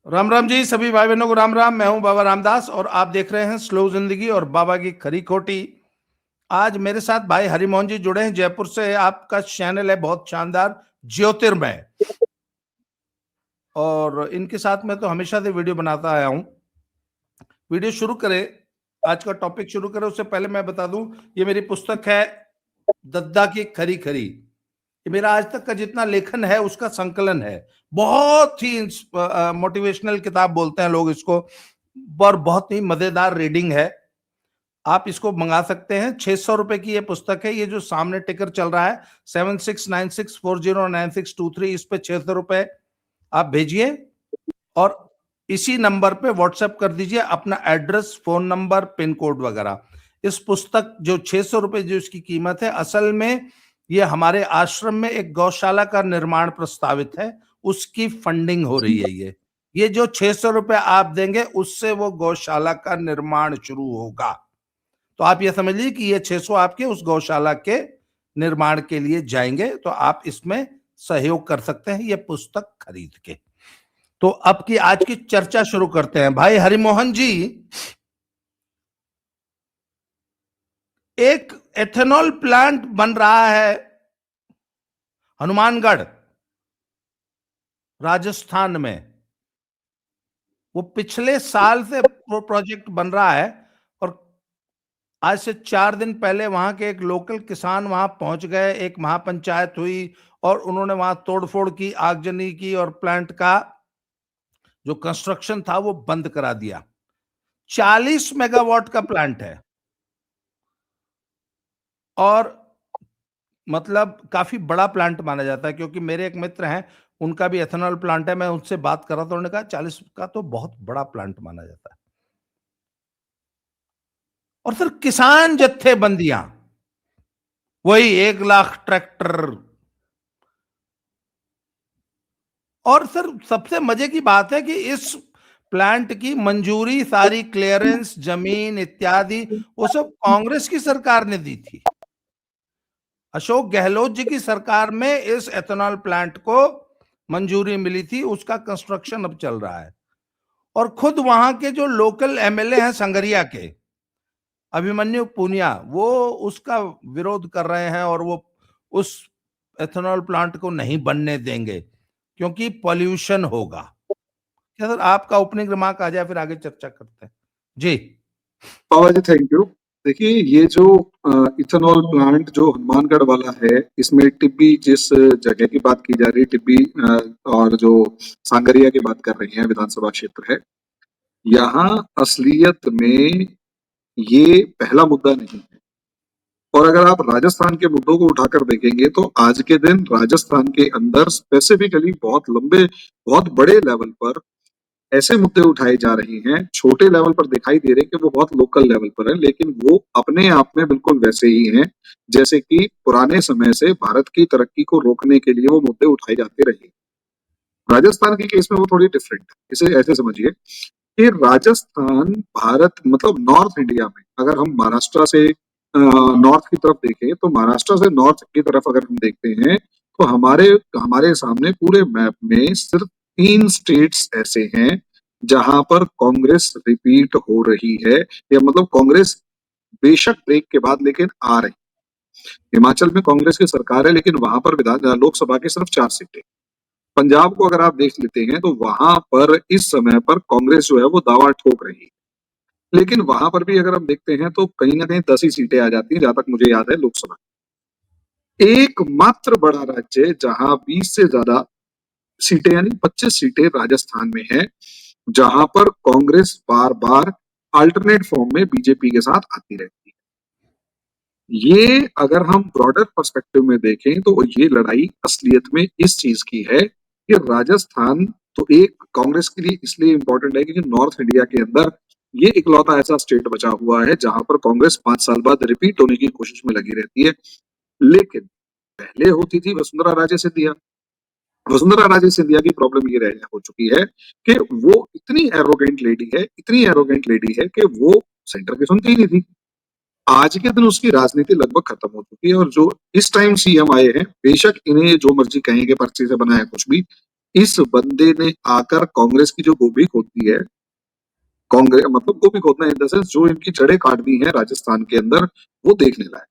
राम राम जी, सभी भाई बहनों को राम राम। मैं हूं बाबा रामदास और आप देख रहे हैं स्लो जिंदगी और बाबा की खरी खोटी। आज मेरे साथ भाई हरिमोहन जी जुड़े हैं जयपुर से। आपका चैनल है बहुत शानदार, ज्योतिर्मय, और इनके साथ मैं तो हमेशा से वीडियो बनाता आया हूं। वीडियो शुरू करें, आज का टॉपिक शुरू करें उससे पहले मैं बता दूं, ये मेरी पुस्तक है दद्दा की खरी खरी। ये मेरा आज तक का जितना लेखन है उसका संकलन है। बहुत ही मोटिवेशनल किताब बोलते हैं लोग इसको, और बहुत ही मजेदार रीडिंग है। आप इसको मंगा सकते हैं। 600 रुपए की ये पुस्तक है। ये जो सामने टिकर चल रहा है 7696409623, इस पे 600 रुपए आप भेजिए और इसी नंबर पे व्हाट्सएप कर दीजिए अपना address, phone number, pin code वगैरह। इस पुस्तक जो 600 रुपए जो इसकी कीमत है, असल में ये हमारे आश्रम में एक गौशाला का निर्माण प्रस्तावित है, उसकी फंडिंग हो रही है। ये जो 600 रुपए आप देंगे उससे वो गौशाला का निर्माण शुरू होगा। तो आप ये समझ लीजिए कि ये 600 आपके उस गौशाला के निर्माण के लिए जाएंगे। तो आप इसमें सहयोग कर सकते हैं ये पुस्तक खरीद के। तो अब की आज की चर्चा शुरू करते हैं। भाई हरिमोहन जी, एक एथेनॉल प्लांट बन रहा है हनुमानगढ़, राजस्थान में। वो पिछले साल से प्रोजेक्ट बन रहा है और आज से 4 दिन पहले वहां के एक लोकल किसान वहां पहुंच गए, एक महापंचायत हुई और उन्होंने वहां तोड़फोड़ की, आगजनी की और प्लांट का जो कंस्ट्रक्शन था वो बंद करा दिया। 40 मेगावाट का प्लांट है और मतलब काफी बड़ा प्लांट माना जाता है, क्योंकि मेरे एक मित्र हैं, उनका भी एथेनॉल प्लांट है। मैं उनसे बात कर रहा था, उन्होंने कहा 40 का तो बहुत बड़ा प्लांट माना जाता है। और सर किसान जत्थेबंदियां, वही 1 लाख ट्रैक्टर। और सर सबसे मजे की बात है कि इस प्लांट की मंजूरी, सारी क्लियरेंस, जमीन इत्यादि, वो सब कांग्रेस की सरकार ने दी थी। अशोक गहलोत जी की सरकार में इस एथेनॉल प्लांट को मंजूरी मिली थी। उसका कंस्ट्रक्शन अब चल रहा है और खुद वहां के जो लोकल एमएलए हैं संगरिया के, अभिमन्यु पुनिया, वो उसका विरोध कर रहे हैं और वो उस एथेनॉल प्लांट को नहीं बनने देंगे क्योंकि पॉल्यूशन होगा। क्या सर आपका ओपनिंग रिमार्क आ जाए, फिर आगे चर्चा करते हैं जी। बाबा जी थैंक यू। देखिए ये जो इथेनॉल प्लांट जो हनुमानगढ़ वाला है, इसमें टिब्बी जिस जगह की बात की जा रही है, टिब्बी और जो सांगरिया की बात कर रही है, विधानसभा क्षेत्र है, यहाँ असलियत में ये पहला मुद्दा नहीं है। और अगर आप राजस्थान के मुद्दों को उठाकर देखेंगे तो आज के दिन राजस्थान के अंदर स्पेसिफिकली बहुत लंबे, बहुत बड़े लेवल पर ऐसे मुद्दे उठाए जा रहे हैं, छोटे लेवल पर दिखाई दे रहे हैं कि वो बहुत लोकल लेवल पर है, लेकिन वो अपने आप में बिल्कुल वैसे ही हैं जैसे कि पुराने समय से भारत की तरक्की को रोकने के लिए वो मुद्दे उठाए जाते रहे। राजस्थान के केस में वो थोड़ी डिफरेंट है। इसे ऐसे समझिए कि राजस्थान भारत मतलब नॉर्थ इंडिया में, अगर हम महाराष्ट्र से नॉर्थ की तरफ देखें तो महाराष्ट्र से नॉर्थ की तरफ अगर हम देखते हैं तो हमारे हमारे सामने पूरे मैप में सिर्फ 3 स्टेट्स ऐसे हैं जहां पर कांग्रेस रिपीट हो रही है, या मतलब कांग्रेस बेशक ब्रेक के बाद लेकिन आ रही। हिमाचल में कांग्रेस की सरकार है लेकिन वहां पर विधान लोकसभा की सिर्फ 4 सीटें। पंजाब को अगर आप देख लेते हैं तो वहां पर इस समय पर कांग्रेस जो है वो दावा ठोक रही है, लेकिन वहां पर भी अगर हम देखते हैं तो कहीं ना कहीं 10 ही सीटें आ जाती हैं, जहां तक मुझे याद है लोकसभा। एकमात्र बड़ा राज्य जहां 20 से ज्यादा सीटें यानी 25 सीटें राजस्थान में है, जहां पर कांग्रेस बार बार अल्टरनेट फॉर्म में बीजेपी के साथ आती रहती है। ये अगर हम ब्रॉडर पर्सपेक्टिव में देखें तो ये लड़ाई असलियत में इस चीज की है कि राजस्थान तो एक कांग्रेस के लिए इसलिए इंपॉर्टेंट है क्योंकि नॉर्थ इंडिया के अंदर ये इकलौता ऐसा स्टेट बचा हुआ है जहां पर कांग्रेस 5 साल बाद रिपीट होने की कोशिश में लगी रहती है। लेकिन पहले होती थी वसुंधरा राजे सिंधिया। वसुंधरा राजे सिंधिया की प्रॉब्लम ये रह हो चुकी है कि वो इतनी एरोगेंट लेडी है, इतनी एरोगेंट लेडी है कि वो सेंटर की सुनती ही नहीं थी। आज के दिन उसकी राजनीति लगभग खत्म हो चुकी है और जो इस टाइम सीएम आए हैं, बेशक इन्हें जो मर्जी कहें कि पर्ची से बना है कुछ भी, इस बंदे ने आकर कांग्रेस की जो गोभी खोदती है, कांग्रेस मतलब गोभी खोदना इन द सेंस जो इनकी जड़ें काट दी हैं राजस्थान के अंदर, वो देखने लायक।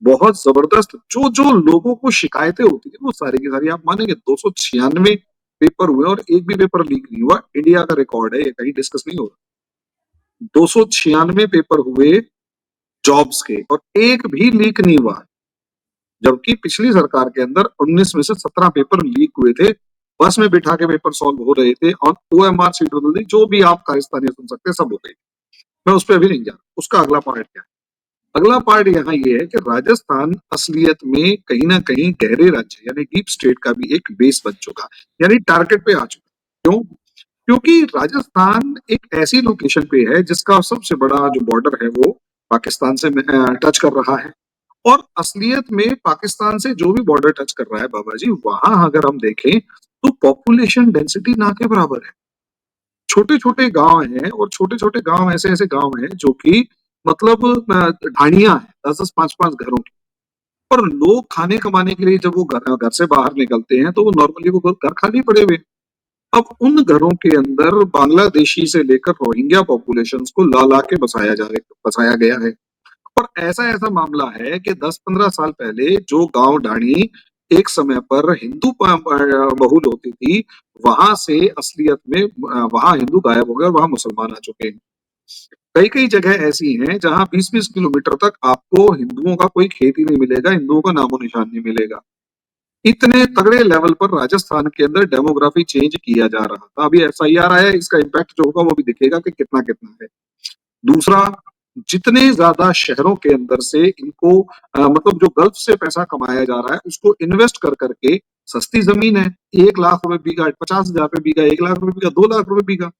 बहुत जबरदस्त जो जो लोगों को शिकायतें होती थी वो सारी की सारी, आप मानेंगे 296 पेपर हुए और एक भी पेपर लीक नहीं हुआ। इंडिया का रिकॉर्ड है, ये कहीं डिस्कस नहीं हो रहा। 296 पेपर हुए जॉब्स के और एक भी लीक नहीं हुआ, जबकि पिछली सरकार के अंदर 19 में से 17 पेपर लीक हुए थे। बस में बिठा के पेपर सॉल्व हो रहे थे और ओएमआर सीट बदल दी, जो भी आप खालिस्तानी सुन सकते हैं सब हो गई। मैं उस पर अभी नहीं जा रहा। उसका अगला पार्ट क्या है? अगला पार्ट यहाँ ये है कि राजस्थान असलियत में कहीं ना कहीं गहरे राज्य यानी डीप स्टेट का भी एक बेस बन चुका, यानी टारगेट पे आ चुका। क्यों? क्योंकि राजस्थान एक ऐसी लोकेशन पे है जिसका सबसे बड़ा जो बॉर्डर है वो पाकिस्तान से टच कर रहा है। और असलियत में पाकिस्तान से जो भी बॉर्डर टच कर रहा है बाबा जी, वहां अगर हम देखें तो पॉपुलेशन डेंसिटी ना के बराबर है। छोटे छोटे गांव हैं और छोटे छोटे गांव ऐसे ऐसे गांव हैं जो कि मतलब ढाणियां हैं 10-10 5-5 घरों की। और लोग खाने कमाने के लिए जब वो घर घर से बाहर निकलते हैं तो वो नॉर्मली वो घर खाली पड़े हुए हैं। अब उन घरों के अंदर बांग्लादेशी से लेकर रोहिंग्या पॉपुलेशंस को ला ला के बसाया गया है। और ऐसा ऐसा मामला है कि 10-15 साल पहले जो गांव ढाणी एक समय पर हिंदू बहुल होती थी, वहां से असलियत में वहां हिंदू गायब हो गए और वहां मुसलमान आ चुके हैं। कई कई जगह ऐसी हैं जहां 20-20 किलोमीटर तक आपको हिंदुओं का कोई खेत ही नहीं मिलेगा, हिंदुओं का नामो निशान नहीं मिलेगा। इतने तगड़े लेवल पर राजस्थान के अंदर डेमोग्राफी चेंज किया जा रहा था। अभी एसआईआर आया है, इसका इम्पैक्ट जो होगा वो भी दिखेगा कि कितना कितना है। दूसरा, जितने ज्यादा शहरों के अंदर से इनको मतलब जो गल्फ से पैसा कमाया जा रहा है उसको इन्वेस्ट कर करके, सस्ती जमीन है, 1 लाख रुपए बीघा, 50,000 रुपए बीघा, 1 लाख रुपए बीघा, 2 लाख रुपए बीघा,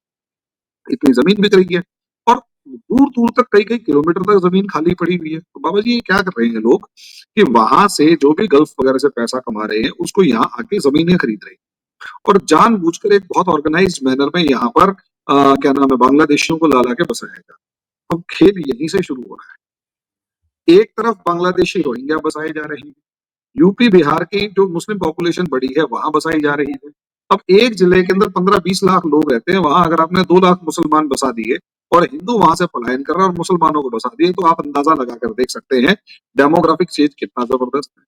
इतनी जमीन बिक रही है। और दूर दूर तक कई कई किलोमीटर तक जमीन खाली पड़ी हुई है। तो बाबा जी ये क्या कर रहे हैं लोग कि वहां से जो भी गल्फ वगैरह से पैसा कमा रहे हैं उसको यहाँ आके जमीनें खरीद रहे हैं और जानबूझकर एक बहुत ऑर्गेनाइज्ड मैनर में यहाँ पर क्या नाम है, बांग्लादेशियों को ला ला के बसाया जा। अब खेल यहीं से शुरू हो रहा है। एक तरफ बांग्लादेशी रोहिंग्या बसाए जा रहे हैं, यूपी बिहार की जो मुस्लिम पॉपुलेशन बड़ी है वहां बसाई जा रही है। अब एक जिले के अंदर 15-20 लाख लोग रहते हैं, वहां अगर आपने 2 लाख मुसलमान बसा दिए और हिंदू वहां से पलायन कर रहा है और मुसलमानों को बसा दिए, तो आप अंदाजा लगाकर देख सकते हैं डेमोग्राफिक चेंज कितना जबरदस्त है।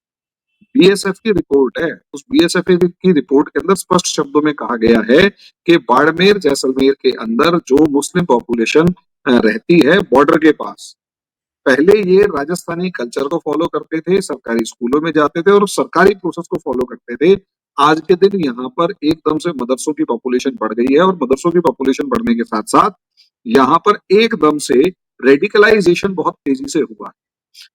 बीएसएफ की रिपोर्ट है, उस बीएसएफ की रिपोर्ट के अंदर स्पष्ट शब्दों में कहा गया है कि बाड़मेर जैसलमेर के अंदर जो मुस्लिम पॉपुलेशन रहती है बॉर्डर के पास, पहले ये राजस्थानी कल्चर को फॉलो करते थे, सरकारी स्कूलों में जाते थे और सरकारी प्रोसेस को फॉलो करते थे। आज के दिन यहाँ पर एकदम से मदरसों की पॉपुलेशन बढ़ गई है और मदरसों की पॉपुलेशन बढ़ने के साथ साथ यहाँ पर एकदम से रेडिकलाइजेशन बहुत तेजी से हुआ।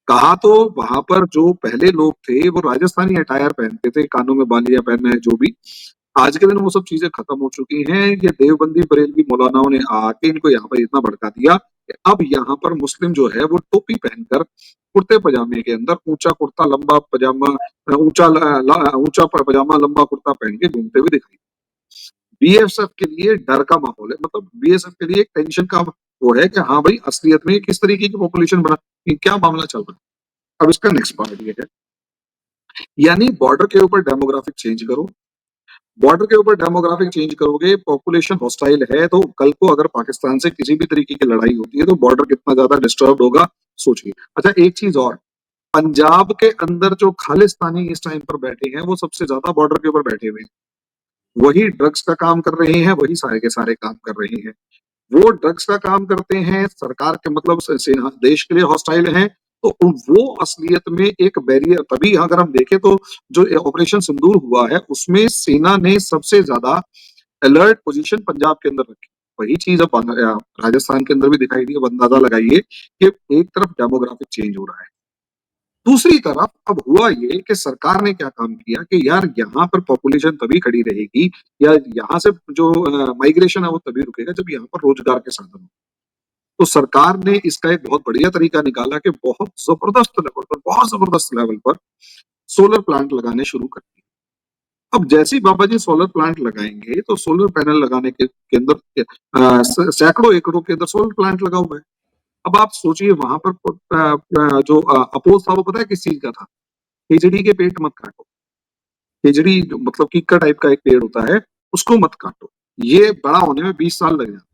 कहा तो वहां पर जो पहले लोग थे वो राजस्थानी अटायर पहनते थे, कानों में बालियां पहनना है जो भी। आज के दिन वो सब चीजें खत्म हो चुकी हैं। ये देवबंदी बरेलवी मौलानाओं ने आके इनको यहाँ पर इतना भड़का दिया कि अब यहाँ पर मुस्लिम जो है वो टोपी पहनकर कुर्ते पजामे के अंदर ऊंचा कुर्ता लंबा पजामा, ऊंचा पजामा लंबा कुर्ता पहन के घूमते हुए दिखाई। बीएसएफ के लिए डर का माहौल है, मतलब बीएसएफ के लिए एक टेंशन का वो है कि हाँ भाई असलियत में किस तरीके की पॉपुलेशन बढ़ा, क्या मामला चल रहा है। अब इसका नेक्स्ट पार्ट ये है, यानी बॉर्डर के ऊपर डेमोग्राफिक चेंज करो। बॉर्डर के ऊपर डेमोग्राफिक चेंज करोगे, पॉपुलेशन हॉस्टाइल है, तो कल को अगर पाकिस्तान से किसी भी तरीके की लड़ाई होती है तो बॉर्डर कितना ज्यादा डिस्टर्ब होगा, सोचिए। अच्छा एक चीज और, पंजाब के अंदर जो खालिस्तानी इस टाइम पर बैठे हैं वो सबसे ज्यादा बॉर्डर के ऊपर बैठे हुए हैं। वही ड्रग्स का काम कर रहे हैं, वही सारे के सारे काम कर रहे हैं। वो ड्रग्स का काम करते हैं, सरकार के मतलब सेना देश के लिए हॉस्टाइल हैं, तो वो असलियत में एक बैरियर। तभी अगर हम देखें तो जो ऑपरेशन सिंदूर हुआ है उसमें सेना ने सबसे ज्यादा अलर्ट पोजीशन पंजाब के अंदर रखी। वही चीज अब राजस्थान के अंदर भी दिखाई दी। अब अंदाजा लगाइए कि एक तरफ डेमोग्राफिक चेंज हो रहा है, दूसरी तरफ अब हुआ ये कि सरकार ने क्या काम किया कि यार यहाँ पर पॉपुलेशन तभी खड़ी रहेगी या यहाँ से जो माइग्रेशन है वो तभी रुकेगा जब यहाँ पर रोजगार के साधन हो। तो सरकार ने इसका एक बहुत बढ़िया तरीका निकाला कि बहुत जबरदस्त लेवल पर सोलर प्लांट लगाने शुरू कर दिए। अब जैसे ही बाबा जी सोलर प्लांट लगाएंगे तो सोलर पैनल लगाने के अंदर सैकड़ों एकड़ों के अंदर सोलर प्लांट लगा हुआ है। अब आप सोचिए वहां पर जो अपोज था वो पता है किस चीज का था? खिचड़ी के पेट मत काटो। खिचड़ी मतलब कीकर टाइप का एक पेड़ होता है, उसको मत काटो, ये बड़ा होने में 20 साल लग जाते।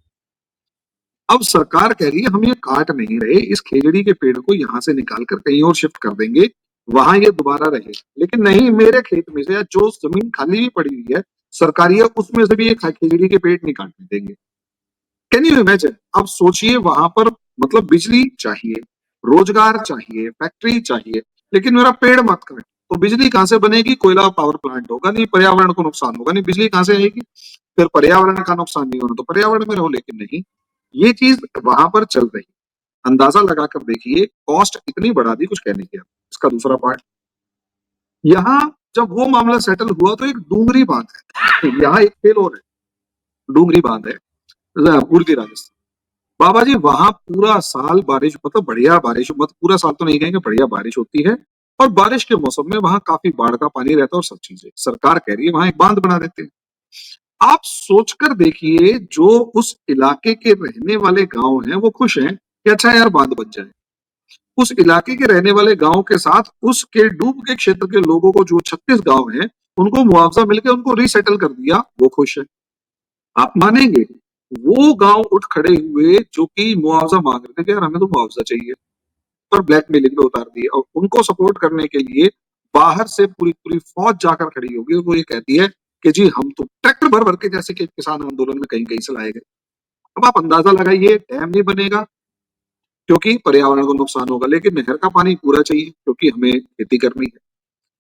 अब सरकार कह रही है हम ये काट नहीं रहे, इस खेजड़ी के पेड़ को यहाँ से निकाल कर कहीं और शिफ्ट कर देंगे, वहां ये दोबारा रहे। लेकिन नहीं, मेरे खेत में से या जो जमीन खाली भी पड़ी हुई है सरकारी है, उसमें से भी ये खेजड़ी के पेड़ नहीं काटने देंगे। Can you imagine? अब सोचिए, वहां पर मतलब बिजली चाहिए, रोजगार चाहिए, फैक्ट्री चाहिए, लेकिन मेरा पेड़ मत काट। तो बिजली कहां से बनेगी? कोयला पावर प्लांट होगा नहीं, पर्यावरण को नुकसान होगा नहीं, बिजली कहां से आएगी? फिर पर्यावरण का नुकसान नहीं होना तो पर्यावरण में रहो, लेकिन नहीं, ये चीज वहां पर चल रही। अंदाजा लगाकर देखिए, कॉस्ट इतनी बढ़ा दी, कुछ कहने की। इसका दूसरा पार्ट, यहाँ जब वो मामला सेटल हुआ तो एक डूंगरी बांध है, यहाँ एक फेल और है, डूंगरी बांध है पूर्वी राजस्थान। बाबा जी वहां पूरा साल बारिश, मतलब बढ़िया बारिश, मतलब पूरा साल तो नहीं कहेंगे, बढ़िया बारिश होती है, और बारिश के मौसम में वहां काफी बाढ़ का पानी रहता है और सब चीजें। सरकार कह रही है वहां एक बांध बना देते हैं। आप सोचकर देखिए, जो उस इलाके के रहने वाले गांव हैं वो खुश हैं कि अच्छा यार बांध बन जाए। उस इलाके के रहने वाले गांव के साथ उसके डूब के क्षेत्र के लोगों को, जो 36 गांव हैं, उनको मुआवजा मिलकर उनको रीसेटल कर दिया, वो खुश है। आप मानेंगे, वो गांव उठ खड़े हुए जो कि मुआवजा मांग रहे थे कि यार हमें तो मुआवजा चाहिए, पर ब्लैकमेलिंग में उतार दिए। और उनको सपोर्ट करने के लिए बाहर से पूरी पूरी फौज जाकर खड़ी होगी, वो ये कहती है कि जी हम तो ट्रैक्टर भर भर के, जैसे कि किसान आंदोलन में कहीं कहीं से लाए गए। अब आप अंदाजा लगाइए, डैम नहीं बनेगा क्योंकि पर्यावरण को नुकसान होगा, लेकिन नहर का पानी पूरा चाहिए क्योंकि हमें खेती करनी है।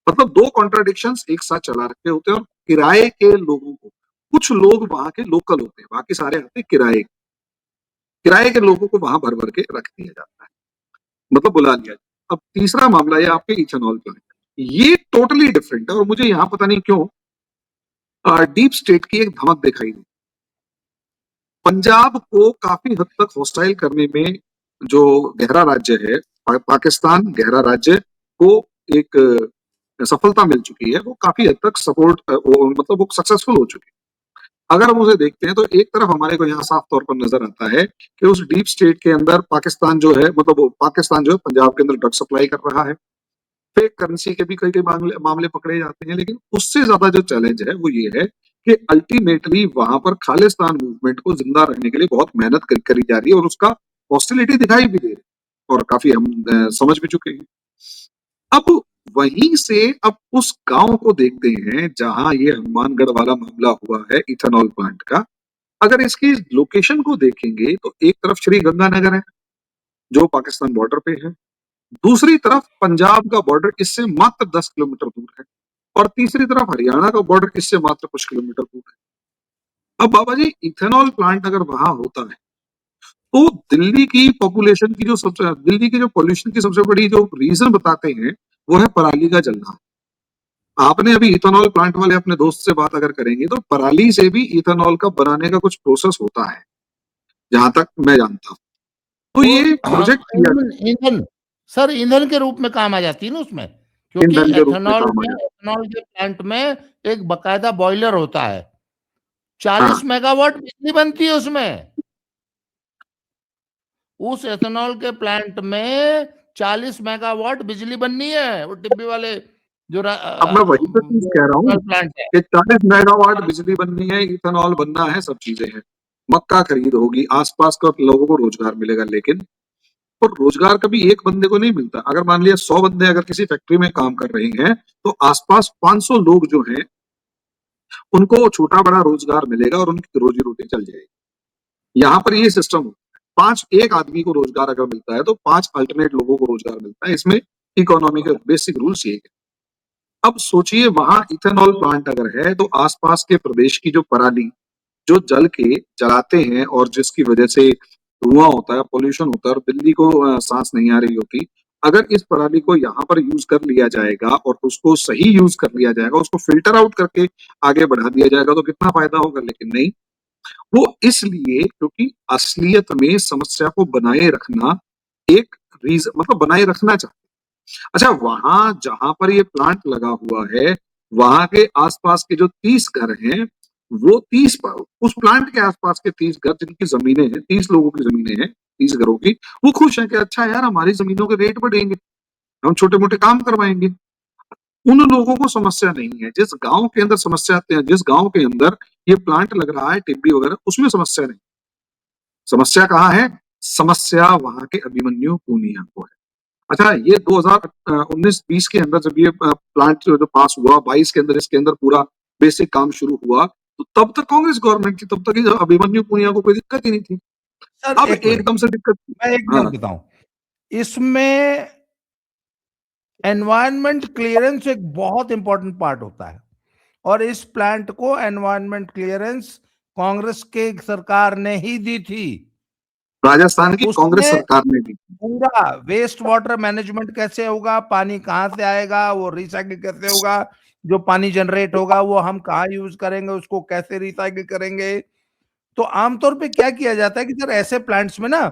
मतलब दो कॉन्ट्राडिक्शंस एक साथ चला रखे होते हैं। और किराए के लोगों को, कुछ लोग वहां के लोकल होते हैं, बाकी सारे आते हैं किराए, किराए के लोगों को वहां भर भर के रख दिया जाता है, मतलब बुला लिया जाता है। अब तीसरा मामला है आपके इथेनॉल प्लांट, ये टोटली डिफरेंट है। और मुझे यहाँ पता नहीं क्यों डीप स्टेट की एक धमक दिखाई दी। पंजाब को काफी हद तक हॉस्टाइल करने में जो गहरा राज्य है, पाकिस्तान गहरा राज्य को एक सफलता मिल चुकी है, वो काफी हद तक सपोर्ट, मतलब वो सक्सेसफुल हो चुकी है। अगर हम उसे देखते हैं तो एक तरफ हमारे को यहाँ साफ तौर पर नजर आता है कि उस डीप स्टेट के अंदर पाकिस्तान जो है, मतलब वो पाकिस्तान जो है पंजाब के अंदर ड्रग सप्लाई कर रहा है। फेक करेंसी के भी कई कई मामले पकड़े जाते हैं, लेकिन उससे ज्यादा जो चैलेंज है वो ये है कि अल्टीमेटली वहां पर खालिस्तान मूवमेंट को जिंदा रखने के लिए बहुत मेहनत करी जा रही है, और उसका हॉस्टिलिटी दिखाई भी दे रही है, और काफी हम समझ भी चुके हैं। अब वहीं से अब उस गांव को देखते हैं जहां ये हनुमानगढ़ वाला मामला हुआ है इथेनॉल प्लांट का। अगर इसकी लोकेशन को देखेंगे तो एक तरफ श्री गंगानगर है जो पाकिस्तान बॉर्डर पे है, दूसरी तरफ पंजाब का बॉर्डर इससे मात्र 10 किलोमीटर दूर है, और तीसरी तरफ हरियाणा का बॉर्डर इससे मात्र कुछ किलोमीटर दूर है। अब बाबा जी इथेनॉल प्लांट अगर वहां होता है तो दिल्ली की पॉपुलेशन की जो सबसे, दिल्ली की जो पॉल्यूशन की सबसे बड़ी जो रीजन बताते हैं वो है पराली का जलना। आपने अभी इथेनॉल प्लांट वाले अपने दोस्त से बात अगर करेंगे तो पराली से भी इथेनॉल का बनाने का कुछ प्रोसेस होता है, जहां तक मैं जानता हूं। तो वो ये हाँ, प्रोजेक्ट किया ईंधन सर, ईंधन के रूप में काम आ जाती है ना उसमें, क्योंकि ईंधन के रूप में काम आ जाता एथेनॉल के प्लांट में एक बकायदा बॉयलर होता है, है। हाँ 40 मेगावाट बिजली बनती है उसमें। उस एथेनॉल के प्लांट में 40 मेगावाट बिजली बननी है, वो डिब्बी वाले जो अब मैं वही तो चीज जो कह रहा हूँ एथेनॉल प्लांट है। कि 40 मेगावाट बिजली बननी है, इथेनॉल बनना है, सब चीजें हैं, मक्का खरीद होगी, आसपास का लोगों को रोजगार मिलेगा। लेकिन और रोजगार कभी एक बंदे को नहीं मिलता। अगर मान लिया 100 बंदे अगर किसी फैक्ट्री में काम कर रहे हैं तो आसपास 500 लोग जो हैं उनको छोटा बड़ा रोजगार मिलेगा और उनकी रोजी रोटी चल जाएगी। यहाँ पर ये सिस्टम होता है, पांच एक आदमी को रोजगार अगर मिलता है तो 5 अल्टरनेट लोगों को रोजगार मिलता है। इसमें इकोनॉमी के बेसिक रूल्स ये है। अब सोचिए वहां इथेनॉल प्लांट अगर है तो आसपास के प्रदेश की जो पराली जो जल के जलाते हैं और जिसकी वजह से धुआं होता है, पोल्यूशन होता है, और दिल्ली को सांस नहीं आ रही होती, अगर इस पराली को यहाँ पर यूज कर लिया जाएगा और उसको सही यूज कर लिया जाएगा, उसको फिल्टर आउट करके आगे बढ़ा दिया जाएगा तो कितना फायदा होगा। लेकिन नहीं, वो इसलिए क्योंकि असलियत में समस्या को बनाए रखना एक रीजन, मतलब बनाए रखना चाहते। अच्छा, वहां जहां पर ये प्लांट लगा हुआ है वहां के आसपास के जो 30 घर हैं, वो 30 उस प्लांट के आसपास के 30 घर जिनकी जमीनें हैं, 30 लोगों की जमीनें हैं, 30 घरों की, वो खुश हैं कि अच्छा यार हमारी जमीनों के रेट बढ़ेंगे, हम छोटे मोटे काम करवाएंगे। उन लोगों को समस्या नहीं है। जिस गांव के अंदर समस्या, जिस गांव के अंदर ये प्लांट लग रहा है टिब्बी वगैरह, उसमें समस्या नहीं। समस्या कहाँ है? समस्या वहां के अभिमन्यु पूनिया को है। अच्छा, ये 2019-20 के अंदर जब ये प्लांट जो पास हुआ, 22 के अंदर इसके अंदर पूरा बेसिक काम शुरू हुआ, तो तब तक कांग्रेस गवर्नमेंट थी, तब तक ये अभिमन्यु पूनिया को कोई दिक्कत ही नहीं थी। सर अब एक मिनट, एकदम से दिक्कत। मैं एक हाँ, मिनट बताऊं। इसमें एनवायरनमेंट क्लियरेंस एक बहुत इंपॉर्टेंट पार्ट होता है, और इस प्लांट को एनवायरनमेंट क्लियरेंस कांग्रेस के सरकार ने ही दी थी। राजस्थान की कांग्रेस उसमें सरकार ने भी। पूरा वेस्ट वाटर मैनेजमेंट कैसे होगा, पानी कहाँ से आएगा, वो रिसाइकिल कैसे होगा, जो पानी जनरेट होगा वो हम कहाँ यूज करेंगे, उसको कैसे रिसाइकिल करेंगे। तो आमतौर पे क्या किया जाता है कि सर ऐसे प्लांट्स में ना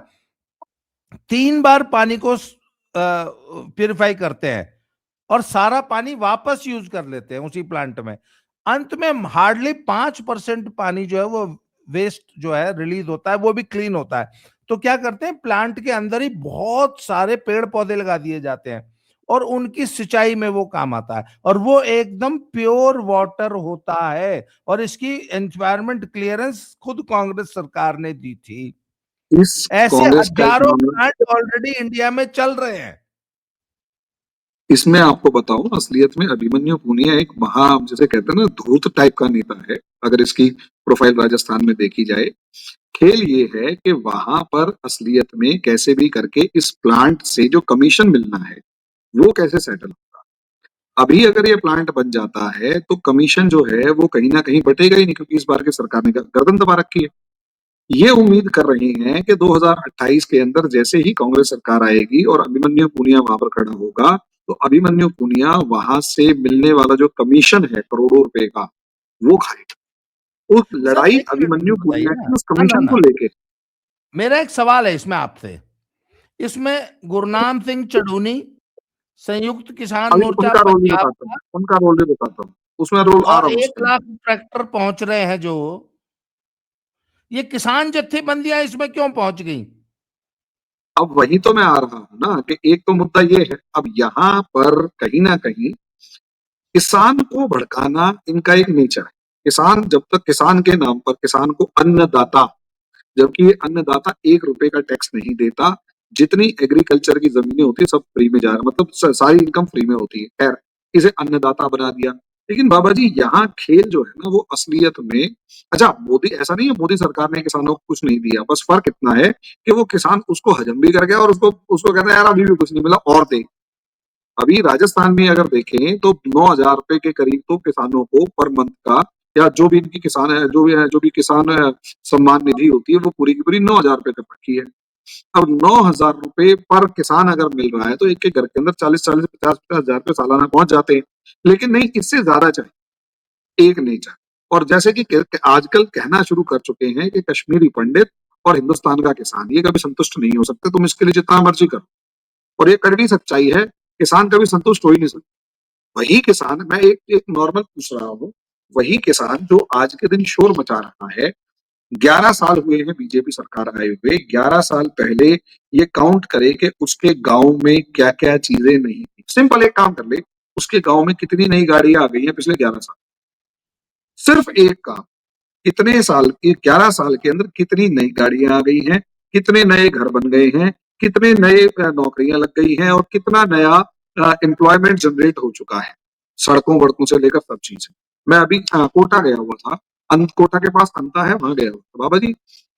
3 बार पानी को प्यूरिफाई करते हैं और सारा पानी वापस यूज कर लेते हैं उसी प्लांट में। अंत में हार्डली 5% पानी जो है वो वेस्ट जो है रिलीज होता है, वो भी क्लीन होता है। तो क्या करते हैं, प्लांट के अंदर ही बहुत सारे पेड़ पौधे लगा दिए जाते हैं और उनकी सिंचाई में वो काम आता है, और वो एकदम प्योर वाटर होता है। और इसकी एनवायरमेंट क्लियरेंस खुद कांग्रेस सरकार ने दी थी। इस ऐसे कांग्रेस का एक हजारों मामला, प्लांट ऑलरेडी इंडिया में चल रहे हैं। इसमें आपको बताऊं, असलियत में अभिमन्यु पूनिया एक महा, जैसे कहते हैं ना, धूर्त टाइप का नेता है। अगर इसकी प्रोफाइल राजस्थान में देखी जाए, खेल ये है कि वहां पर असलियत में कैसे भी करके इस प्लांट से जो कमीशन मिलना है वो कैसे सेटल होगा। अभी अगर ये प्लांट बन जाता है तो कमीशन जो है वो कहीं ना कहीं बटेगा ही नहीं, क्योंकि इस बार की सरकार ने गर्दन दबा रखी है। ये उम्मीद कर रहे हैं कि 2028 के अंदर जैसे ही कांग्रेस सरकार आएगी और अभिमन्यु पूनिया वहां पर खड़ा होगा, तो अभिमन्यु पूनिया वहां से मिलने वाला जो कमीशन है करोड़ों रुपए का, वो खाएगा। उस सर लड़ाई एक मिनट मुझे अभिमन्यु बताइए पूनिया ना, की उस ना ना कमीशन को ना, लेके। मेरा एक सवाल है इसमें आपसे। इसमें गुरनाम सिंह चढ़ूनी संयुक्त किसान अभी मोर्चा उनका रोल भी पंजाब बताता हूँ, का, उनका रोल भी बताता हूँ, उसमें रोल आ और रहा हूँ उस 1 लाख ट्रैक्टर पहुंच रहे हैं, जो ये किसान जत्थेबंदियां इसमें क्यों पहुंच गई? अब वही तो मैं आ रहा हूँ ना, कि एक तो मुद्दा ये है, अब यहाँ पर कहीं ना कहीं किसान को भड़काना इनका एक नेचर है। किसान, जब तक किसान के नाम पर किसान को अन्नदाता, जबकि ये अन्नदाता 1 रुपए का टैक्स नहीं देता, जितनी एग्रीकल्चर की जमीनें होती है सब फ्री में जा रहा है, मतलब सारी इनकम फ्री में होती है। खैर, इसे अन्नदाता बना दिया। लेकिन बाबा जी, यहाँ खेल जो है ना वो असलियत में, अच्छा मोदी, ऐसा नहीं है मोदी सरकार ने किसानों को कुछ नहीं दिया, बस फर्क इतना है कि वो किसान उसको हजम भी कर गया और उसको उसको कहता है यार अभी भी कुछ नहीं मिला और दे। अभी राजस्थान में अगर देखें तो 9,000 रुपए के करीब तो किसानों को पर मंथ का, या जो भी इनकी किसान है, जो भी किसान सम्मान निधि होती है, वो पूरी की पूरी 9,000 रुपए कर रखी है। अब 9,000 रुपए पर किसान अगर मिल रहा है तो एक के घर के अंदर 40-40, 50-50 हजार रुपए सालाना पहुंच जाते हैं। लेकिन नहीं, इससे ज्यादा चाहिए। एक नहीं चाहिए। और जैसे कि आजकल कहना शुरू कर चुके हैं कि कश्मीरी पंडित और हिंदुस्तान का किसान ये कभी संतुष्ट नहीं हो सकते, तुम इसके लिए जितना मर्जी करो। और ये कड़वी सच्चाई है, किसान कभी संतुष्ट हो ही नहीं सकता। वही किसान, मैं एक एक नॉर्मल पूछ रहा हूँ, वही किसान जो आज के दिन शोर मचा रहा है, 11 साल हुए हैं बीजेपी सरकार आए हुए, 11 साल पहले ये काउंट करे कि उसके गांव में क्या क्या चीजें नहीं थी। सिंपल एक काम कर ले, उसके गांव में कितनी नई गाड़ियां आ गई हैं पिछले 11 साल। सिर्फ एक काम, कितने साल के 11 साल के अंदर कितनी नई गाड़ियां आ गई हैं, कितने नए घर बन गए हैं, कितने नए नौकरियां लग गई हैं, और कितना नया एम्प्लॉयमेंट जनरेट हो चुका है, सड़कों वड़कों से लेकर सब चीजें। मैं अभी कोटा गया हुआ था, कोटा के पास अंता है, वहां गया हुआ था बाबा जी।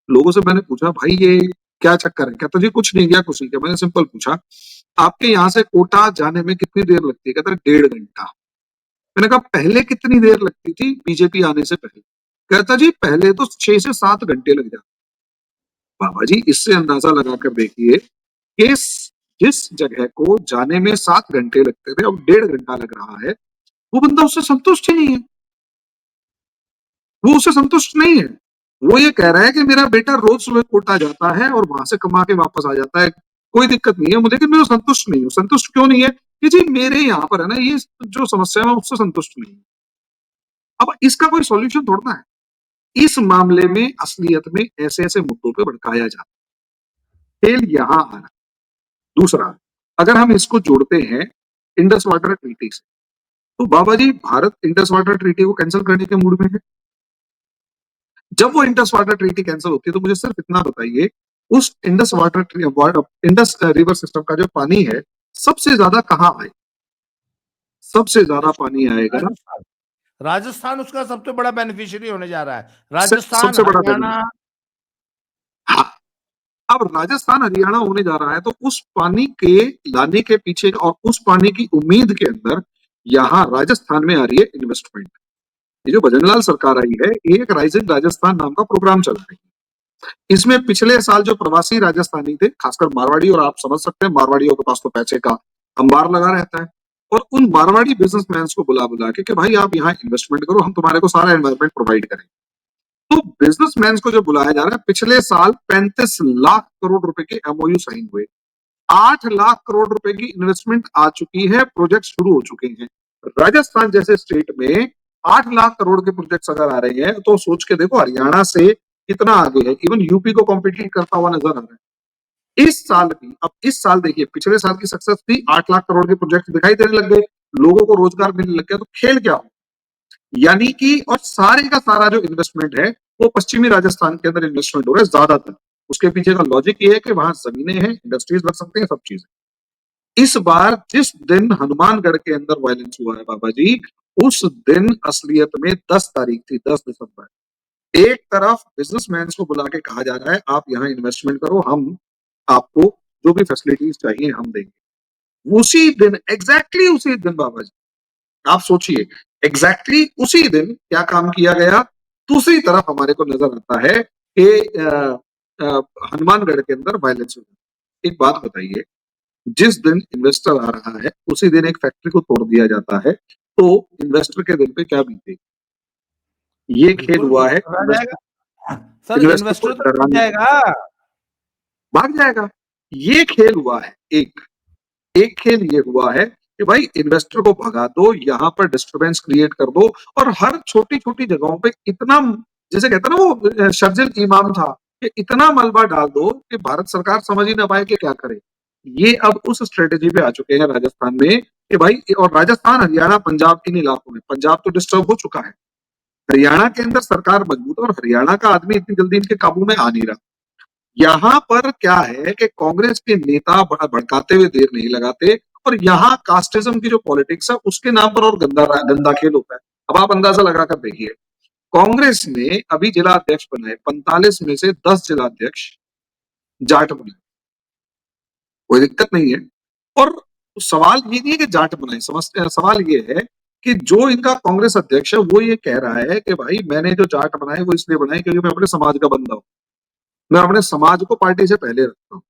लोगों से मैंने पूछा भाई ये क्या चक्कर है, कहता जी कुछ नहीं गया, कुछ नहीं किया। मैंने सिंपल पूछा आपके यहाँ से कोटा जाने में कितनी देर लगती है, कहता है 1.5 घंटा। मैंने कहा पहले कितनी देर लगती थी बीजेपी आने से पहले, कहता जी पहले तो 6 से 7 घंटे लग जाते। बाबा जी इससे अंदाजा लगाकर देखिए कि जिस जगह को जाने में 7 घंटे लगते थे अब 1.5 घंटा लग रहा है, वो बंदा उससे संतुष्ट ही नहीं है। वो उससे संतुष्ट नहीं है। वो ये कह रहा है कि मेरा बेटा रोज सुबह कोटा जाता है और वहां से कमा के वापस आ जाता है, कोई दिक्कत नहीं है मुझे, लेकिन मैं संतुष्ट नहीं हूँ। संतुष्ट क्यों नहीं है? कि जी मेरे यहाँ पर है ना ये जो समस्या है मैं उससे संतुष्ट नहीं हूँ। अब इसका कोई सॉल्यूशन थोड़ा है। इस मामले में असलियत में ऐसे ऐसे मुद्दों पे भड़काया जाता है। खेल यहाँ आ रहा है। दूसरा, अगर हम इसको जोड़ते हैं इंडस वाटर ट्रीटी से, तो बाबा जी भारत इंडस वाटर ट्रीटी को कैंसिल करने के मूड में है। जब वो इंडस वाटर ट्रीटी कैंसिल होती है तो मुझे सिर्फ इतना बताइए, उस इंडस रिवर सिस्टम का जो पानी है सबसे ज्यादा कहाँ आए? सबसे ज्यादा पानी आएगा राजस्थान। राजस्थान उसका सबसे बड़ा बेनिफिशियरी होने जा रहा है। राजस्थान, सबसे बड़ा हरियाणा। बेनिफिट। हाँ, अब राजस्थान हरियाणा होने जा रहा है तो उस पानी के लाने के पीछे और उस पानी की उम्मीद के अंदर यहाँ राजस्थान में आ रही है इन्वेस्टमेंट। ये जो भजनलाल सरकार आई है, एक राइजिंग राजस्थान नाम का प्रोग्राम चला रही है। इसमें पिछले साल जो प्रवासी राजस्थानी थे, खासकर मारवाड़ी, और आप समझ सकते हैं मारवाड़ियों के पास तो पैसे का अंबार लगा रहता है, और उन मारवाड़ी बिजनेसमैन को बुला बुला के कि भाई आप यहाँ इन्वेस्टमेंट करो, हम तुम्हारे को सारा एनवायरमेंट प्रोवाइड करेंगे। तो बिजनेसमैन को जो बुलाया जा रहा है, पिछले साल 35 लाख करोड़ रुपए के एमओयू साइन हुए, 8 लाख करोड़ रुपए की इन्वेस्टमेंट आ चुकी है, प्रोजेक्ट शुरू हो चुके हैं। राजस्थान जैसे स्टेट में 8 लाख करोड़ के प्रोजेक्ट्स अगर आ रहे हैं तो सोच के देखो हरियाणा से कितना आगे है, इवन यूपी को कॉम्पिटिट करता हुआ नजर आ रहा है। इस साल भी, अब इस साल देखिए, पिछले साल की सक्सेस थी, 8 लाख करोड़ के प्रोजेक्ट दिखाई देने लग गए, लोगों को रोजगार मिलने लग गया, तो खेल क्या हो? यानी कि और सारे का सारा जो इन्वेस्टमेंट है वो पश्चिमी राजस्थान के अंदर इन्वेस्टमेंट हो रहा है ज्यादातर। उसके पीछे का लॉजिक ये है कि वहां जमीनें हैं, इंडस्ट्रीज लग सकते हैं, सब चीजें। इस बार जिस दिन हनुमानगढ़ के अंदर वायलेंस हुआ है बाबा जी, उस दिन असलियत में 10 तारीख थी, 10 दिसंबर। एक तरफ बिजनेसमैन को बुला के कहा जा रहा है आप यहाँ इन्वेस्टमेंट करो, हम आपको जो भी फैसिलिटीज चाहिए हम देंगे। उसी दिन, एग्जैक्टली उसी दिन बाबा जी, आप सोचिए, एग्जैक्टली उसी दिन क्या काम किया गया। दूसरी तरफ हमारे को नजर आता है कि हनुमानगढ़ के अंदर वायलेंस हो गया। एक बात बताइए, जिस दिन इन्वेस्टर आ रहा है उसी दिन एक फैक्ट्री को तोड़ दिया जाता है, तो इन्वेस्टर के दिल पे क्या बीते? ये खेल बिल्कुल, वो हुआ तो है डरा इन्वेस्टर। जाएगा। सर, इन्वेस्टर को इन्वेस्टर तो डर डराने, जाएगा। भाग जाएगा। ये खेल हुआ है एक। एक खेल ये हुआ है कि भाई इन्वेस्टर को भगा दो, यहाँ पर डिस्टरबेंस क्रिएट कर दो, और हर छोटी छोटी जगहों पे इतना, जैसे कहते हैं ना वो शर्जिल इमाम था, कि इतना मलबा डाल दो कि भारत सरकार समझ ही ना पाए कि क्या करे। ये अब उस स्ट्रेटेजी पे आ चुके हैं राजस्थान में कि भाई, और राजस्थान, हरियाणा, पंजाब, इन इलाकों में, पंजाब तो डिस्टर्ब हो चुका है, हरियाणा के अंदर सरकार मजबूत है और हरियाणा का आदमी इतनी जल्दी इनके काबू में आ नहीं रहा। यहाँ पर क्या है कि कांग्रेस के नेता भड़काते हुए देर नहीं लगाते, और यहाँ कास्टिज्म की जो पॉलिटिक्स है उसके नाम पर और गंदा गंदा खेल होता है। अब आप अंदाजा लगाकर देखिए, कांग्रेस ने अभी जिला अध्यक्ष बनाए, 45 में से 10 जिला अध्यक्ष जाट बनाए, कोई दिक्कत नहीं है। और सवाल ये नहीं है कि जाट बनाए, सवाल ये है कि जो इनका कांग्रेस अध्यक्ष है वो ये कह रहा है कि भाई मैंने जो जाट बनाए वो इसलिए बनाए क्योंकि मैं अपने समाज का बंदा हूं, मैं अपने समाज को पार्टी से पहले रखता हूं।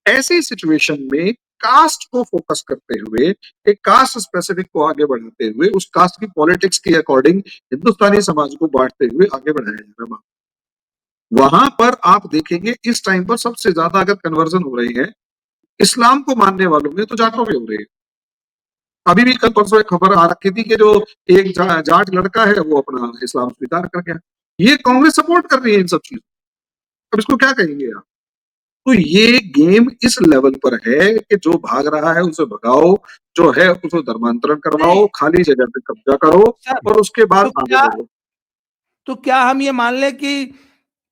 ऐसी सिचुएशन में कास्ट को फोकस करते हुए, एक कास्ट स्पेसिफिक को आगे बढ़ाते हुए, उस कास्ट की पॉलिटिक्स के अकॉर्डिंग हिंदुस्तानी समाज को बांटते हुए आगे बढ़ाया जा रहा है। वहां पर आप देखेंगे इस टाइम पर सबसे ज्यादा अगर कन्वर्जन हो रही है इस्लाम को मानने वालों में, तो जाटों में हो रही है। अभी भी कल परसों एक खबर आ रखी थी कि जो एक जाट लड़का है वो अपना इस्लाम स्वीकार कर गया। ये कांग्रेस सपोर्ट कर रही है इन सब चीजों। अब इसको क्या कहेंगे आप? तो ये गेम इस लेवल पर है कि जो भाग रहा है उसे भगाओ, जो है उसे धर्मांतरण करवाओ, नहीं खाली जगह पे कब्जा करो, सर, और उसके बाद तो आगे क्या बढ़ो। तो क्या हम ये मान लें कि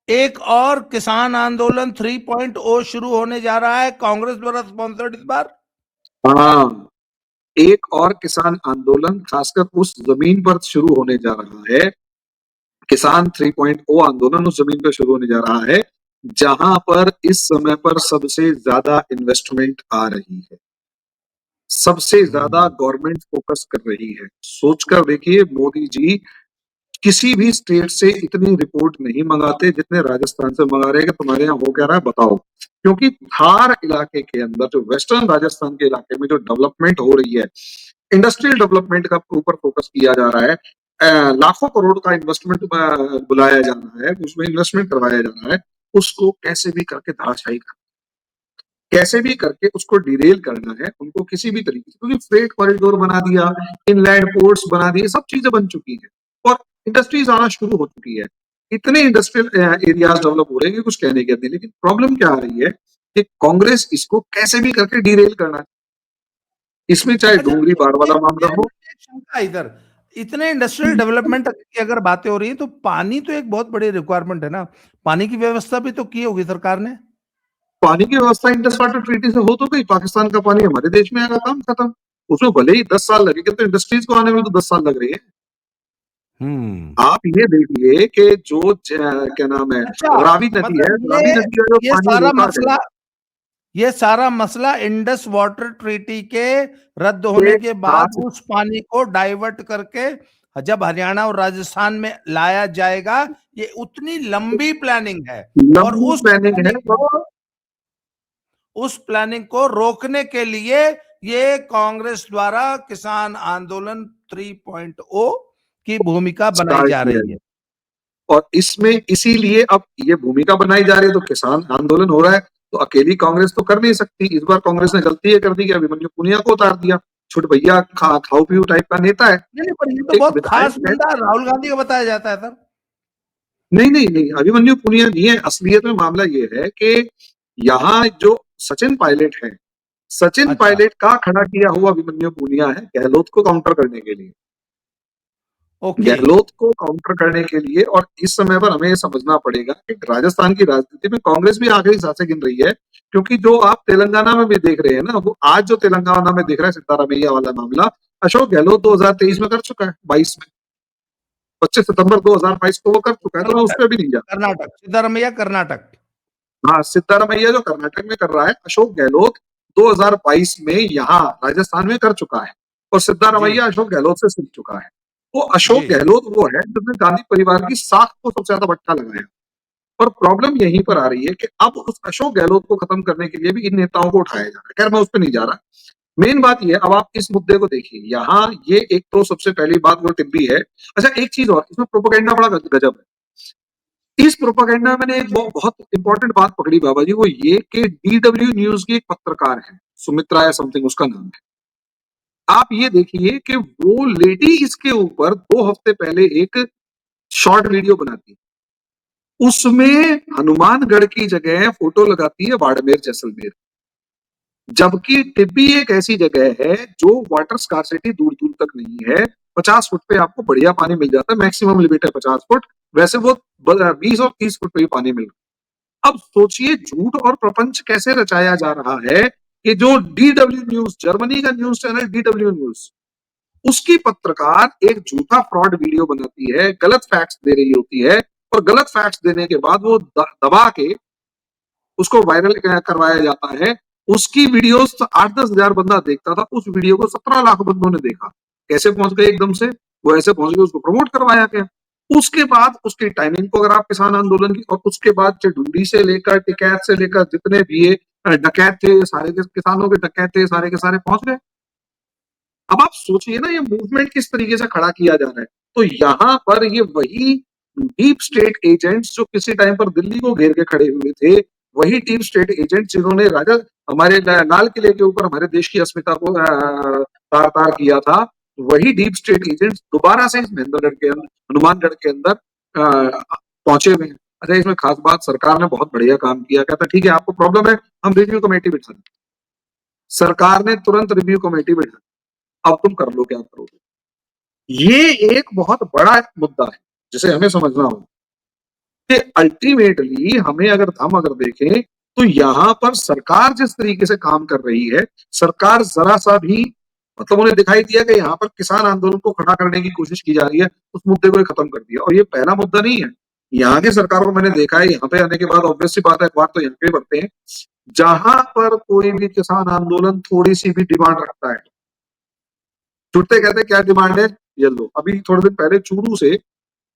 एक और किसान आंदोलन 3.0 शुरू होने जा रहा है, कांग्रेस द्वारा स्पॉन्सर्ड इस बार? हाँ, एक और किसान आंदोलन खासकर उस जमीन पर शुरू होने जा रहा है। किसान 3.0 आंदोलन उस जमीन पर शुरू होने जा रहा है जहां पर इस समय पर सबसे ज्यादा इन्वेस्टमेंट आ रही है, सबसे ज्यादा गवर्नमेंट फोकस कर रही है। सोचकर देखिए, मोदी जी किसी भी स्टेट से इतनी रिपोर्ट नहीं मंगाते जितने राजस्थान से मंगा रहे हैं कि तुम्हारे यहाँ हो क्या रहा है बताओ। क्योंकि थार इलाके के अंदर, जो वेस्टर्न राजस्थान के इलाके में जो डेवलपमेंट हो रही है, इंडस्ट्रियल डेवलपमेंट का ऊपर फोकस किया जा रहा है। लाखों करोड़ का इन्वेस्टमेंट बुलाया जा रहा है, उसमें इन्वेस्टमेंट करवाया जा रहा है। उसको कैसे भी करके धराशायी करना, कैसे भी करके उसको डिरेल करना है उनको किसी भी तरीके से, क्योंकि फ्रेट कॉरिडोर बना दिया, इनलैंड पोर्ट्स बना दिए, सब चीजें बन चुकी है, और इंडस्ट्रीज आना शुरू हो चुकी है। इतने इंडस्ट्रियल एरियाज डेवलप हो रहे हैं कि कुछ कहने के नहीं। लेकिन प्रॉब्लम क्या आ रही है कि कांग्रेस इसको कैसे भी करके डिरेल करना, इसमें चाहे अच्छा, डोंगरी बाढ़ वाला मामला हो। एक शंका है इधर, इतने इंडस्ट्रियल डेवलपमेंट की अगर बातें हो रही है तो पानी तो एक बहुत बड़ी रिक्वायरमेंट है ना, पानी की व्यवस्था भी तो की होगी सरकार ने। पानी की व्यवस्था इंडस वाटर ट्रीटी से हो तो गई, पाकिस्तान का पानी हमारे देश में आएगा, काम खत्म। उसमें भले ही 10 साल लगेंगे, तो इंडस्ट्रीज को आने में तो 10 साल लग रही है। हम्म। आप ये देखिए कि जो क्या नाम है, अच्छा, रावी नदी है, मतलब रावी नदी का जो ये पानी सारा रोका मसला, गया ये सारा मसला इंडस वाटर ट्रीटी के रद्द होने एक के बाद साथ उस पानी को डाइवर्ट करके जब हरियाणा और राजस्थान में लाया जाएगा, ये उतनी लंबी प्लानिंग है। और लंबी प्लानिंग है। उस प्लानिंग को रोकने के लिए ये कांग्रेस द्वारा किसान आंदोलन 3.0 की भूमिका बनाई स्टार्ट जा किया रही है। है। और इसमें इसीलिए अब ये भूमिका बनाई जा रही है, तो किसान आंदोलन हो रहा है, तो अकेली कांग्रेस तो कर नहीं सकती। इस बार कांग्रेस ने गलती ये कर दी कि अभिमन्यु पुनिया को उतार दिया। छोटे भैया खाओ पियो टाइप का नेता है, नहीं नहीं, पर ये तो एक बहुत विधायक खास है। बंदा राहुल गांधी को बताया जाता है सर। नहीं नहीं नहीं, अभिमन्यु पुनिया नहीं है। असलियत में मामला ये है कि यहाँ जो सचिन पायलट है, सचिन अच्छा। पायलट का खड़ा किया हुआ अभिमन्यु पुनिया है गहलोत को काउंटर करने के लिए। ओके। गहलोत को काउंटर करने के लिए। और इस समय पर हमें ये समझना पड़ेगा कि राजस्थान की राजनीति में कांग्रेस भी आखिरी सांसें गिन रही है, क्योंकि जो आप तेलंगाना में भी देख रहे हैं ना, वो आज जो तेलंगाना में दिख रहा है सिद्धारमैया वाला मामला, अशोक गहलोत 2023 में कर चुका है, 22 में, 25 सितंबर 2022 को वो कर चुका है, तो मैं उस कर्नाटक, पर भी नहीं जा। कर्नाटक सिद्धारमैया कर्नाटक। हाँ, सिद्धारमैया जो कर्नाटक में कर रहा है, अशोक गहलोत 2022 में यहाँ राजस्थान में कर चुका है, और जी सिद्धारमैया अशोक गहलोत से सीख चुका है। तो अशोक जी। गहलोत वो है जिसने गांधी परिवार की साख को सबसे ज्यादा भट्टा लगाया। और प्रॉब्लम यहीं पर आ रही है कि अब उस अशोक गहलोत को खत्म करने के लिए भी इन नेताओं को उठाया जा रहा है। खैर मैं उस पर नहीं जा रहा। मेन बात ये है, अब आप इस मुद्दे को देखिए, यहाँ ये एक तो सबसे पहली बात वो टिप्पी है। अच्छा, एक चीज और, इसमें प्रोपेगेंडा बड़ा गजब है। इस प्रोपेगेंडा में एक बहुत इंपॉर्टेंट बात पकड़ी बाबा जी, वो ये कि डीडब्ल्यू न्यूज की एक पत्रकार है, सुमित्रा या समथिंग उसका नाम है। आप ये देखिए कि वो लेडी इसके ऊपर 2 हफ्ते पहले एक शॉर्ट वीडियो बनाती है, उसमें हनुमानगढ़ की जगह फोटो लगाती है बाड़मेर जैसलमेर, जबकि टिब्बी एक ऐसी जगह है जो वाटर स्कार्सिटी दूर दूर तक नहीं है। 50 फुट पे आपको बढ़िया पानी मिल जाता है, मैक्सिमम लिमिट है 50 फुट। वैसे वो 20 और 30 फुट पे भी पानी मिल रहा है। अब सोचिए झूठ और प्रपंच कैसे रचाया जा रहा है कि जो डीडब्ल्यू न्यूज, जर्मनी का न्यूज चैनल डीडब्ल्यू न्यूज, उसकी पत्रकार एक झूठा फ्रॉड वीडियो बनाती है, गलत फैक्ट्स दे रही होती है, और गलत फैक्ट्स देने के बाद वो दबा के उसको वायरल करवाया जाता है। उसकी वीडियोस 8-10 हजार बंदा देखता था, उस वीडियो को 17 लाख बंदों ने देखा। कैसे पहुंच गए एकदम से? वो ऐसे पहुंच गए, उसको प्रमोट करवाया गया। उसके बाद उसकी टाइमिंग को अगर आप किसान आंदोलन की, और उसके बाद ढूंढी से लेकर टिकैत से लेकर जितने भी ये डकैत थे, सारे के किसानों के डकैत थे, सारे के सारे पहुंच गए। अब आप सोचिए ना, ये मूवमेंट किस तरीके से खड़ा किया जा रहा है। तो यहाँ पर ये वही डीप स्टेट एजेंट्स जो किसी टाइम पर दिल्ली को घेर के खड़े हुए थे, वही डीप स्टेट एजेंट जिन्होंने राजा हमारे लाल किले के ऊपर हमारे देश की अस्मिता को तार तार किया था, वही डीप स्टेट एजेंट्स दोबारा से इस महेंद्रगढ़ के अंदर, हनुमानगढ़ के अंदर पहुंचे हुए हैं। अच्छा, इसमें खास बात, सरकार ने बहुत बढ़िया काम किया। कहता ठीक है, आपको प्रॉब्लम है, हम रिव्यू कमेटी बिठा दें। सरकार ने तुरंत रिव्यू कमेटी बिठा, अब तुम कर लो क्या करोगे। ये एक बहुत बड़ा मुद्दा है जिसे हमें समझना होगा कि अल्टीमेटली हमें अगर हम अगर देखें तो यहाँ पर सरकार जिस तरीके से काम कर रही है, सरकार जरा सा भी, मतलब उन्हें दिखाई दिया कि यहाँ पर किसान आंदोलन को खड़ा करने की कोशिश की जा रही है, उस मुद्दे को ही खत्म कर दिया। और ये पहला मुद्दा नहीं है, यहाँ की सरकार को मैंने देखा है, यहाँ पे आने के बाद ऑब्वियस सी बात है, अखबार तो यहाँ पे बढ़ते हैं, जहां पर कोई भी किसान आंदोलन थोड़ी सी भी डिमांड रखता है, छुट्टे कहते क्या डिमांड है, ये लो। अभी थोड़े दिन पहले चूरू से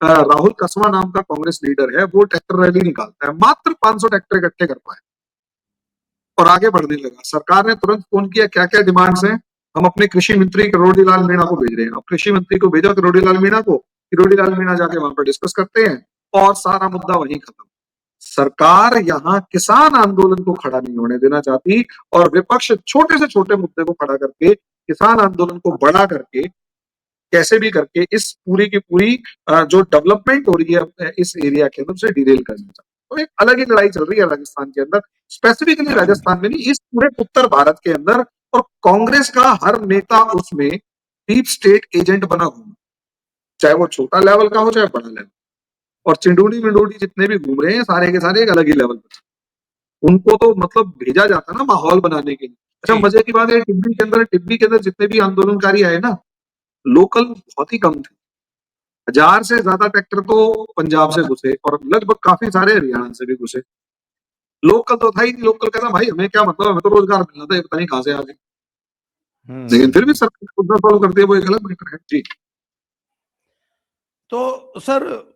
राहुल कसवा नाम का कांग्रेस लीडर है, वो ट्रैक्टर रैली निकालता है, मात्र 500 ट्रैक्टर इकट्ठे कर पाए और आगे बढ़ने लगा। सरकार ने तुरंत फोन किया, क्या क्या डिमांड्स हैं, हम अपने कृषि मंत्री किरोड़ी लाल मीणा को भेज रहे हैं। अब कृषि मंत्री को भेजा किरोड़ी लाल मीणा को, किरोड़ी लाल मीणा जाके वहां पर डिस्कस करते हैं, और सारा मुद्दा वहीं खत्म। सरकार यहाँ किसान आंदोलन को खड़ा नहीं होने देना चाहती, और विपक्ष छोटे से छोटे मुद्दे को खड़ा करके किसान आंदोलन को बड़ा करके कैसे भी करके इस पूरी की पूरी जो डेवलपमेंट हो रही है इस एरिया के अंदर, उसे डिरेल करना चाहते हैं। तो एक अलग ही लड़ाई चल रही है राजस्थान के अंदर, स्पेसिफिकली राजस्थान में नहीं, इस पूरे उत्तर भारत के अंदर। और कांग्रेस का हर नेता उसमें डीप स्टेट एजेंट बना घूमा, चाहे वो छोटा लेवल का हो चाहे बड़ा लेवल। और चिंडूडी मिंडूडी जितने भी घूम रहे हैं सारे के सारे एक अलग ही लेवल पर, उनको तो मतलब भेजा जाता ना माहौल बनाने के लिए। अच्छा, जी मजे की बात है, टिब्बी के अंदर जितने भी आंदोलनकारी आए ना, लोकल बहुत ही कम थे। 1000 से ज्यादा ट्रैक्टर तो पंजाब से घुसे और लगभग काफी सारे हरियाणा से भी घुसे। लोकल तो था ही नहीं, लोकल कहता भाई हमें क्या मतलब, हमें तो रोजगार मिलना था, ये पता नहीं कहां से आ गए। लेकिन फिर भी सरकार मुद्दा सॉल्व करती है, वो एक अलग मैटर है जी। तो सर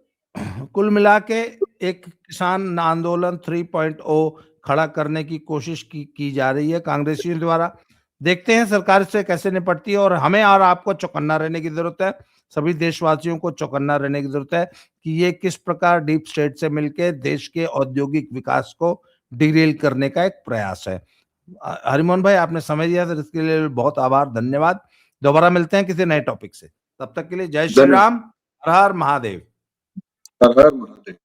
कुल मिला के एक किसान आंदोलन 3.0 खड़ा करने की कोशिश की जा रही है कांग्रेसियों द्वारा। देखते हैं सरकार इससे कैसे निपटती है, और हमें और आपको चौकन्ना रहने की जरूरत है, सभी देशवासियों को चौकन्ना रहने की जरूरत है कि ये किस प्रकार डीप स्टेट से मिलकर देश के औद्योगिक विकास को डिरेल करने का एक प्रयास है। हरिमोहन भाई, आपने समय दिया सर, इसके लिए बहुत आभार, धन्यवाद। दोबारा मिलते हैं किसी नए टॉपिक से, तब तक के लिए जय श्री धन्यवाद। राम, हर हर महादेव। हर हर महादेव।